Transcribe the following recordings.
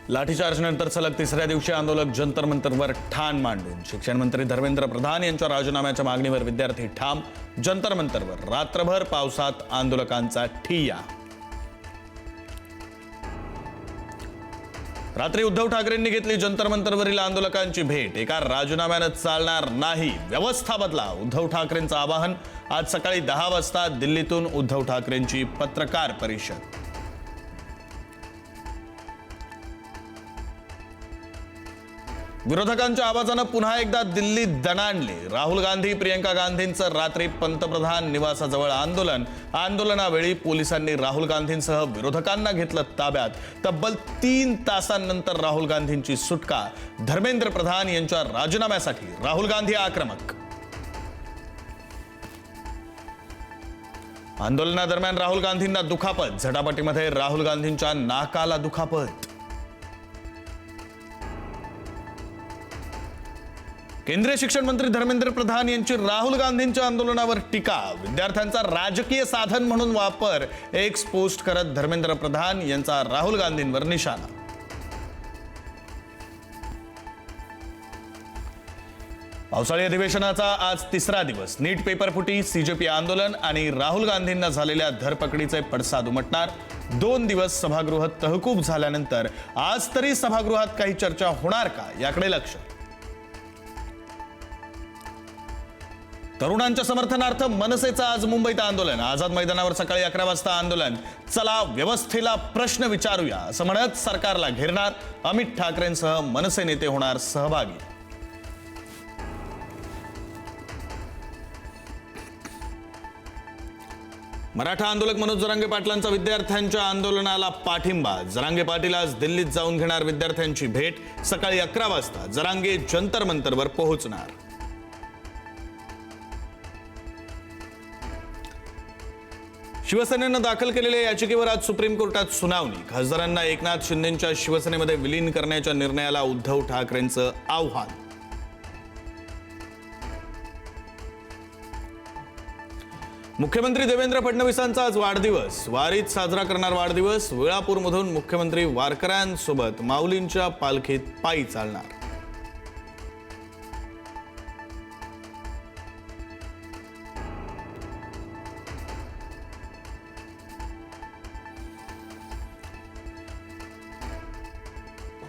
लाठीचार्जनंतर सलग तिसऱ्या दिवशी आंदोलक जंतर मंतरवर ठाण मांडून शिक्षण मंत्री धर्मेंद्र प्रधान यांच्या राजीनाम्याच्या मागणीवर विद्यार्थी ठाम। जंतर मंतरवर रात्रभर पावसात आंदोलकांचा ठिय्या। रात्री उद्धव ठाकरेंनी घेतली जंतर मंतरवरील आंदोलकांची भेट। एका राजीनाम्याने चालणार नाही, व्यवस्था बदला, उद्धव ठाकरेंचं आवाहन। आज सकाळी 10 वाजता दिल्लीतून उद्धव ठाकरेंची पत्रकार परिषद। विरोधकांच्या आवाजाने पुन्हा एकदा दिल्लीत दणाणले। राहुल गांधी, प्रियंका गांधींचं रात्री पंतप्रधान निवासाजवळ आंदोलन। आंदोलनावेळी पोलिसांनी राहुल गांधींसह विरोधकांना घेतलं ताब्यात। तब्बल 3 तासांनंतर राहुल गांधींची सुटका। धर्मेंद्र प्रधान यांच्या राजीनाम्यासाठी राहुल गांधी आक्रमक। आंदोलनादरम्यान राहुल गांधींना दुखापत। झटापटीमध्ये राहुल गांधींच्या नाकाला दुखापत। केंद्रीय शिक्षण मंत्री धर्मेंद्र प्रधान यांची राहुल गांधींच्या आंदोलनावर टीका। विद्यार्थ्यांचा राजकीय साधन म्हणून वापर एक्स पोस्ट करत धर्मेंद्र प्रधान यांचा राहुल गांधींवर निशाणा। पावसाळी अधिवेशनाचा आज तिसरा दिवस। नीट पेपर फुटी, सीजेपी आंदोलन आणि राहुल गांधींना झालेल्या धरपकडीचे पडसाद उमटणार। 2 दिवस सभागृह तहकूब झाल्यानंतर आज तरी सभागृहात काही चर्चा होणार का, याकडे लक्ष। तरुणांच्या समर्थनार्थ मनसेचं आज मुंबईत आंदोलन। आझाद मैदानावर सकाळी 11 वाजता आंदोलन। चला व्यवस्थेला प्रश्न विचारूया असं म्हणत सरकारला घेरणार। अमित ठाकरेंसह मनसे नेते होणार सहभागी। मराठा आंदोलक मनोज जरांगे पाटलांचा विद्यार्थ्यांच्या आंदोलनाला पाठिंबा। जरांगे पाटील आज दिल्लीत जाऊन घेणार विद्यार्थ्यांची भेट। सकाळी 11 वाजता जरांगे जंतर मंतरवर पोहोचणार। शिवसेनेनं दाखल केलेल्या याचिकेवर आज सुप्रीम कोर्टात सुनावणी। खासदारांना एकनाथ शिंदेंच्या शिवसेनेमध्ये विलीन करण्याच्या निर्णयाला उद्धव ठाकरेंचं आव्हान। मुख्यमंत्री देवेंद्र फडणवीसांचा आज वाढदिवस। वारीत साजरा करणार वाढदिवस। वेळापूरमधून मुख्यमंत्री वारकऱ्यांसोबत माऊलींच्या पालखीत पायी चालणार।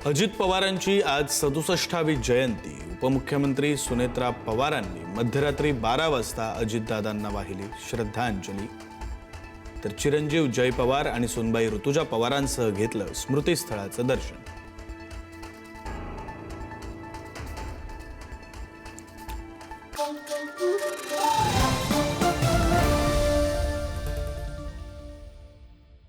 अजित पवारांची आज 67वी जयंती। उपमुख्यमंत्री सुनेत्रा पवारांनी मध्यरात्री 12 वाजता अजितदादांना वाहिली श्रद्धांजली। तर चिरंजीव जय पवार आणि सुनबाई ऋतुजा पवारांसह घेतलं स्मृतीस्थळाचं दर्शन।